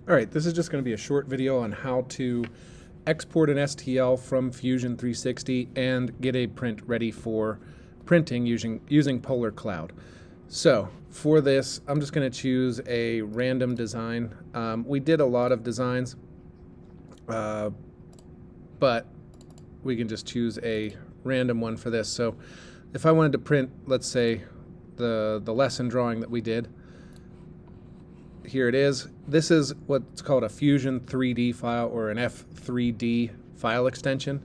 All right, this is just going to be a short video on how to export an STL from Fusion 360 and get a print ready for printing using Polar Cloud. So for this, I'm just going to choose a random design. We did a lot of designs, but we can just choose a random one for this. So if I wanted to print, let's say, the lesson drawing that we did, here it is. This is what's called a Fusion 3D file, or an F3D file extension.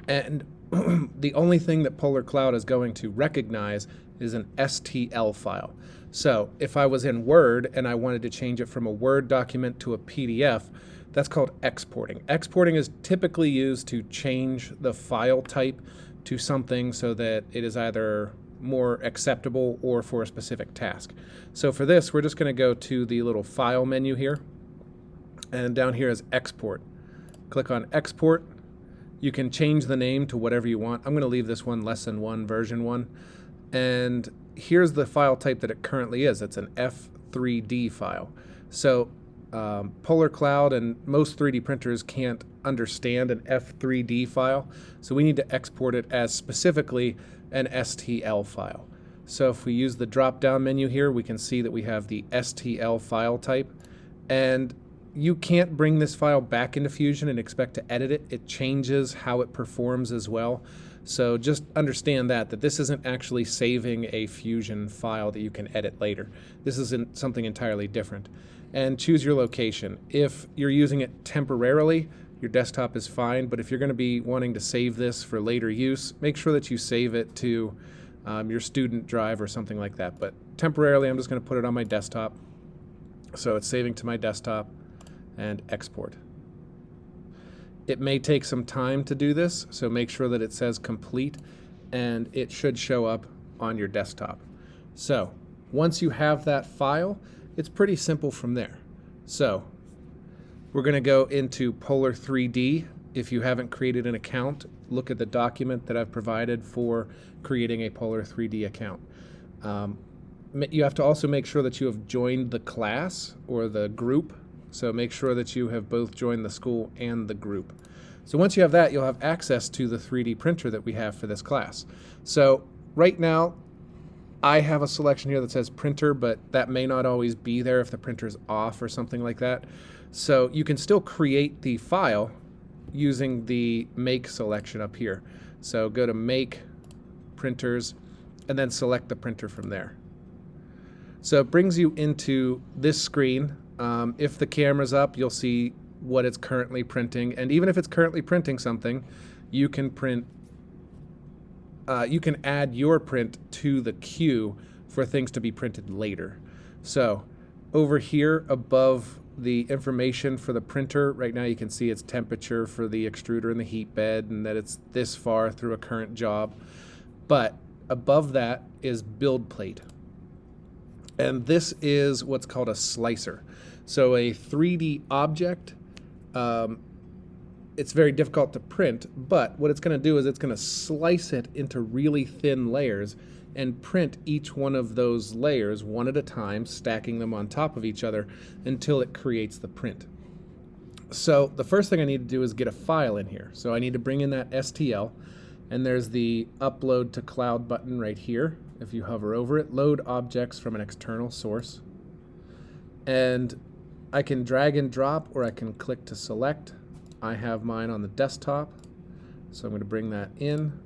And the only thing that Polar Cloud is going to recognize is an STL file. So if I was in Word and I wanted to change it from a Word document to a PDF, that's called exporting. Exporting is typically used to change the file type to something so that it is either more acceptable or for a specific task. So for this, we're just going to go to the little file menu here, and down here is export. Click on export. You can change the name to whatever you want. I'm going to leave this one lesson 1 version 1, and here's the file type that it currently is. It's an F3D file. So Polar Cloud and most 3D printers can't understand an F3D file, so we need to export it as specifically an STL file. So if we use the drop-down menu here, we can see that we have the STL file type, and you can't bring this file back into Fusion and expect to edit it. It changes how it performs as well. So just understand that this isn't actually saving a Fusion file that you can edit later. This is something entirely different. And choose your location. If you're using it temporarily, your desktop is fine, but if you're going to be wanting to save this for later use, make sure that you save it to your student drive or something like that. But temporarily, I'm just going to put it on my desktop. So it's saving to my desktop, and export. It may take some time to do this, so make sure that it says complete, and it should show up on your desktop. So once you have that file, it's pretty simple from there. So we're going to go into Polar 3D. If you haven't created an account, look at the document that I've provided for creating a Polar 3D account. You have to also make sure that you have joined the class or the group. So make sure that you have both joined the school and the group. So once you have that, you'll have access to the 3D printer that we have for this class. So right now, I have a selection here that says printer, but that may not always be there if the printer's off or something like that. So you can still create the file using the make selection up here. So go to make, printers, and then select the printer from there. So it brings you into this screen. If the camera's up, you'll see what it's currently printing, and even if it's currently printing something, you can print. You can add your print to the queue for things to be printed later. So over here above the information for the printer, right now you can see its temperature for the extruder and the heat bed, and that it's this far through a current job. But above that is build plate. And this is what's called a slicer. So a 3D object, it's very difficult to print, but what it's going to do is it's going to slice it into really thin layers and print each one of those layers one at a time, stacking them on top of each other until it creates the print. So the first thing I need to do is get a file in here. So I need to bring in that STL, and there's the upload to cloud button right here. If you hover over it, load objects from an external source. And I can drag and drop, or I can click to select. I have mine on the desktop, so I'm going to bring that in.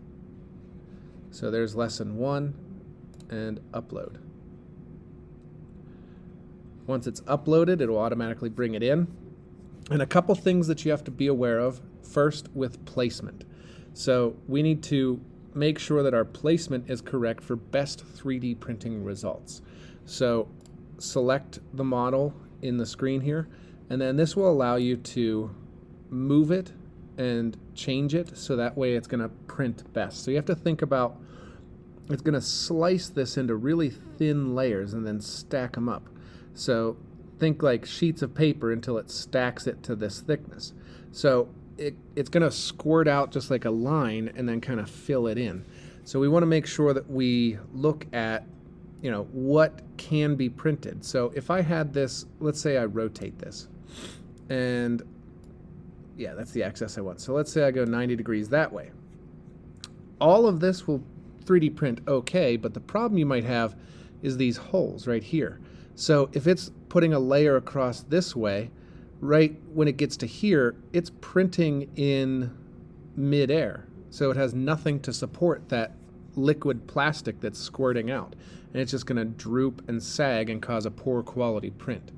So there's lesson 1, and upload. Once it's uploaded, it will automatically bring it in. And a couple things that you have to be aware of. First, with placement. So we need to make sure that our placement is correct for best 3D printing results. So select the model in the screen here, and then this will allow you to move it and change it so that way it's going to print best. So you have to think about, it's going to slice this into really thin layers and then stack them up. So think like sheets of paper until it stacks it to this thickness. So it's going to squirt out just like a line and then kind of fill it in. So we want to make sure that we look at, what can be printed. So if I had this, let's say I rotate this. And yeah, that's the axis I want. So let's say I go 90 degrees that way. All of this will 3D print okay, but the problem you might have is these holes right here. So if it's putting a layer across this way, right when it gets to here, it's printing in midair. So it has nothing to support that liquid plastic that's squirting out. And it's just going to droop and sag and cause a poor quality print.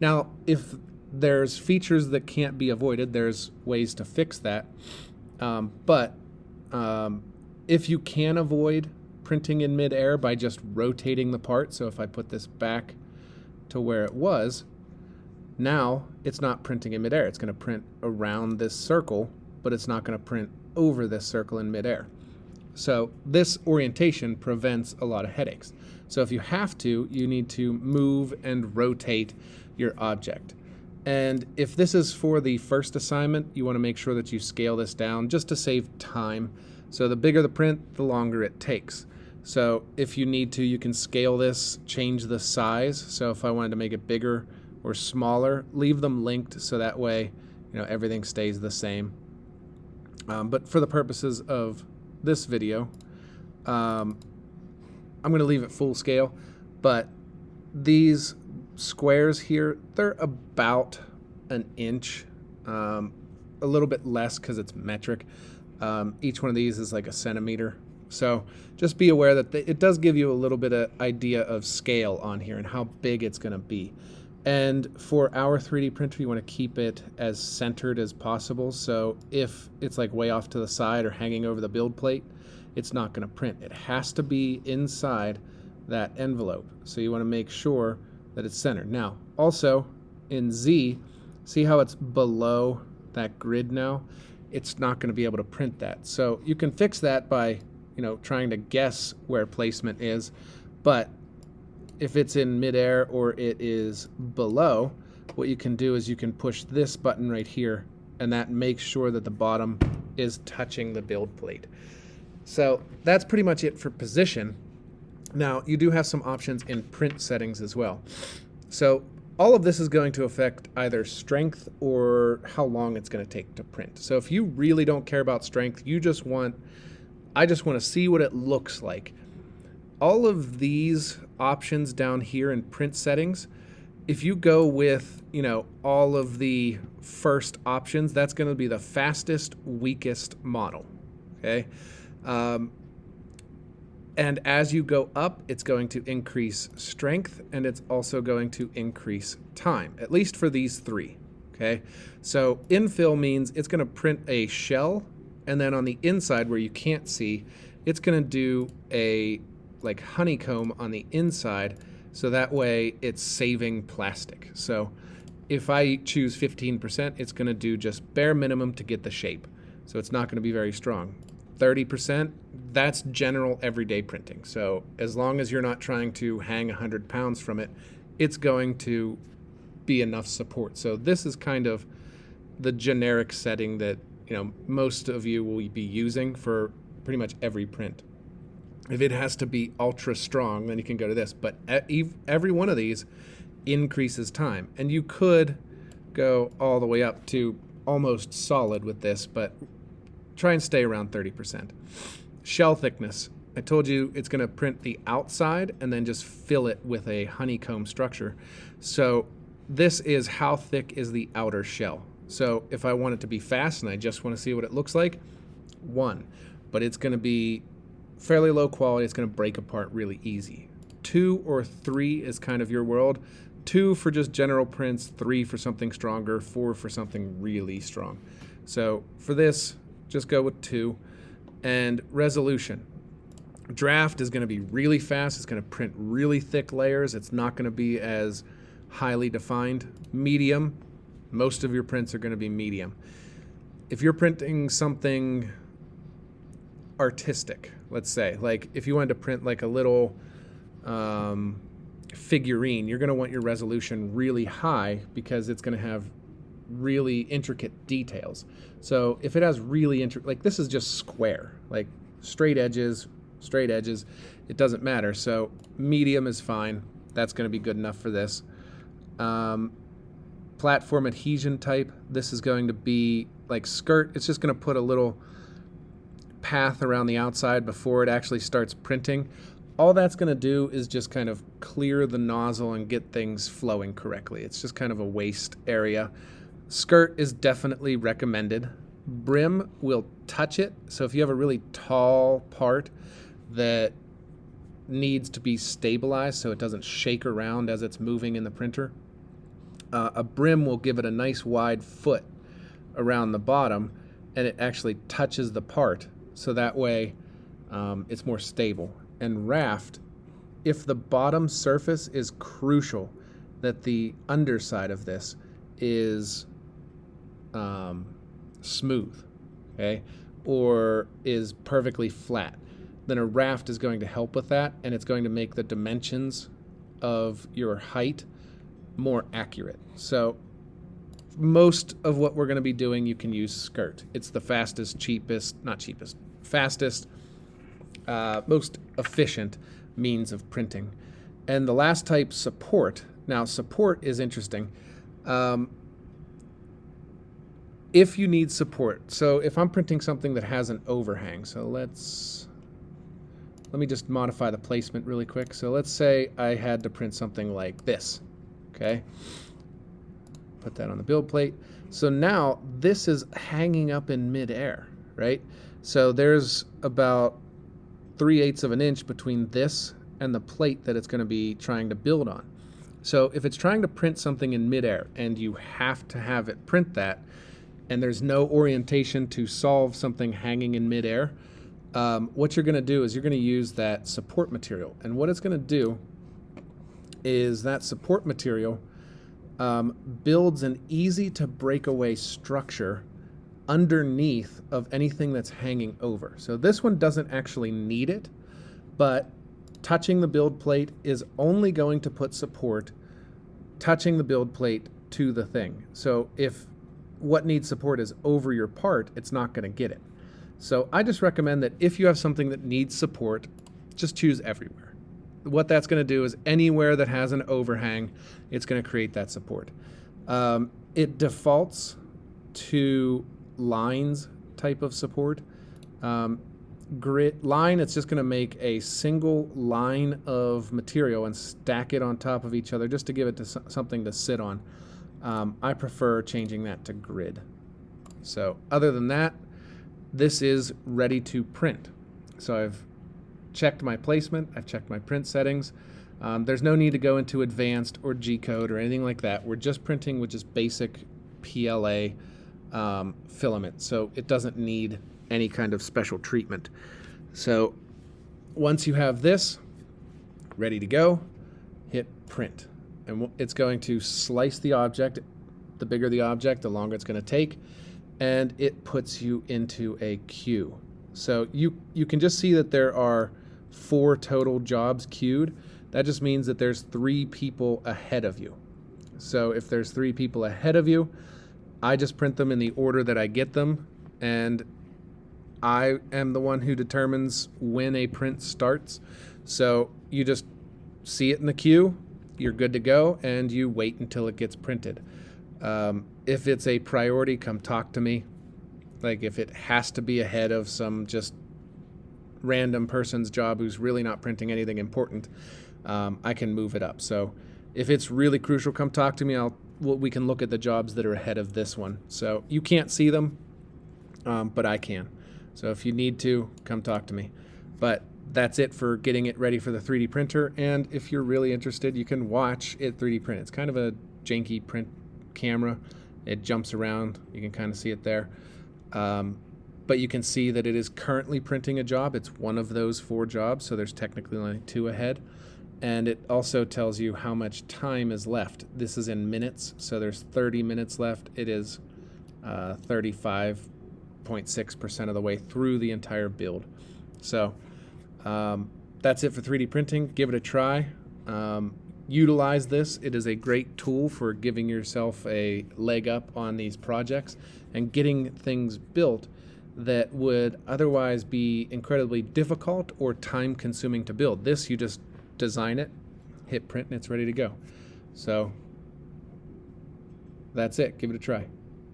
Now, if there's features that can't be avoided, there's ways to fix that. But if you can avoid printing in midair by just rotating the part, so if I put this back to where it was, now it's not printing in midair. It's going to print around this circle, but it's not going to print over this circle in midair. So this orientation prevents a lot of headaches. So if you have to, you need to move and rotate your object. And if this is for the first assignment, you want to make sure that you scale this down just to save time. So the bigger the print, the longer it takes. So if you need to, you can scale this, change the size. So if I wanted to make it bigger or smaller, leave them linked so that way, everything stays the same. But for the purposes of this video, I'm going to leave it full scale, but these squares here, they're about an inch, a little bit less because it's metric. Each one of these is like a centimeter. So just be aware that it does give you a little bit of idea of scale on here and how big it's going to be. And for our 3D printer, you want to keep it as centered as possible. So if it's like way off to the side or hanging over the build plate, it's not going to print. It has to be inside that envelope. So you want to make sure that it's centered. Now, also in Z, see how it's below that grid now? It's not going to be able to print that. So you can fix that by, trying to guess where placement is. But if it's in midair or it is below, what you can do is you can push this button right here, and that makes sure that the bottom is touching the build plate. So that's pretty much it for position. Now, you do have some options in print settings as well. So all of this is going to affect either strength or how long it's going to take to print. So if you really don't care about strength, I just want to see what it looks like. All of these options down here in print settings, if you go with, all of the first options, that's going to be the fastest, weakest model, okay? And as you go up, it's going to increase strength, and it's also going to increase time, at least for these three, okay? So infill means it's going to print a shell, and then on the inside where you can't see, it's going to do a like honeycomb on the inside, so that way it's saving plastic. So if I choose 15%, it's going to do just bare minimum to get the shape. So it's not going to be very strong. 30%, that's general everyday printing. So as long as you're not trying to hang 100 pounds from it, it's going to be enough support. So this is kind of the generic setting that most of you will be using for pretty much every print. If it has to be ultra strong, then you can go to this. But every one of these increases time. And you could go all the way up to almost solid with this, but try and stay around 30%. Shell thickness. I told you it's going to print the outside and then just fill it with a honeycomb structure. So this is how thick is the outer shell. So if I want it to be fast and I just want to see what it looks like, 1. But it's going to be fairly low quality. It's going to break apart really easy. 2 or 3 is kind of your world. 2 for just general prints, 3 for something stronger, 4 for something really strong. So for this, just go with 2. And resolution. Draft is going to be really fast. It's going to print really thick layers. It's not going to be as highly defined. Medium, most of your prints are going to be medium. If you're printing something artistic, let's say, like if you wanted to print like a little figurine, you're going to want your resolution really high because it's going to have really intricate details. So if it has really like this is just square, like straight edges, it doesn't matter. So medium is fine. That's going to be good enough for this. platform adhesion type. This is going to be like skirt. It's just going to put a little path around the outside before it actually starts printing. All that's going to do is just kind of clear the nozzle and get things flowing correctly. It's just kind of a waste area. Skirt is definitely recommended. Brim will touch it. So if you have a really tall part that needs to be stabilized so it doesn't shake around as it's moving in the printer, a brim will give it a nice wide foot around the bottom, and it actually touches the part, so that way it's more stable. And raft, if the bottom surface is crucial, that the underside of this is smooth, okay, or is perfectly flat, then a raft is going to help with that, and it's going to make the dimensions of your height more accurate. So most of what we're going to be doing, you can use skirt. It's the fastest, fastest, most efficient means of printing. And the last type, support. Now, support is interesting. If you need support, so if I'm printing something that has an overhang, so let me just modify the placement really quick. So let's say I had to print something like this, okay? Put that on the build plate. So now this is hanging up in midair, right? So there's about 3/8 of an inch between this and the plate that it's going to be trying to build on. So if it's trying to print something in midair and you have to have it print that, and there's no orientation to solve something hanging in midair, what you're going to do is you're going to use that support material. And what it's going to do is that support material builds an easy to break away structure underneath of anything that's hanging over. So this one doesn't actually need it, but touching the build plate is only going to put support touching the build plate to the thing. So if what needs support is over your part, it's not going to get it. So I just recommend that if you have something that needs support, just choose everywhere. What that's going to do is anywhere that has an overhang, it's going to create that support. It defaults to lines type of support. Grid line, it's just going to make a single line of material and stack it on top of each other just to give it to something to sit on. I prefer changing that to grid. So other than that, this is ready to print. So I've checked my placement, I've checked my print settings. There's no need to go into advanced or G-code or anything like that. We're just printing with just basic PLA filament, so it doesn't need any kind of special treatment. So once you have this ready to go, hit print, and it's going to slice the object. The bigger the object, the longer it's going to take, and it puts you into a queue. So you can just see that there are 4 total jobs queued. That just means that there's 3 people ahead of you. So if there's 3 people ahead of you, I just print them in the order that I get them, and I am the one who determines when a print starts. So you just see it in the queue, you're good to go, and you wait until it gets printed. If it's a priority, come talk to me. Like if it has to be ahead of some just random person's job who's really not printing anything important, I can move it up. So if it's really crucial, come talk to me. We can look at the jobs that are ahead of this one. So you can't see them, but I can. So if you need to, come talk to me. But that's it for getting it ready for the 3D printer. And if you're really interested, you can watch it 3D print. It's kind of a janky print camera. It jumps around. You can kind of see it there. But you can see that it is currently printing a job. It's one of those 4 jobs, so there's technically only 2 ahead. And it also tells you how much time is left. This is in minutes, so there's 30 minutes left. It is 35.6% of the way through the entire build. So that's it for 3D printing. Give it a try. Utilize this. It is a great tool for giving yourself a leg up on these projects and getting things built that would otherwise be incredibly difficult or time consuming to build. This, you just design it, hit print, and it's ready to go. So That's it. Give it a try.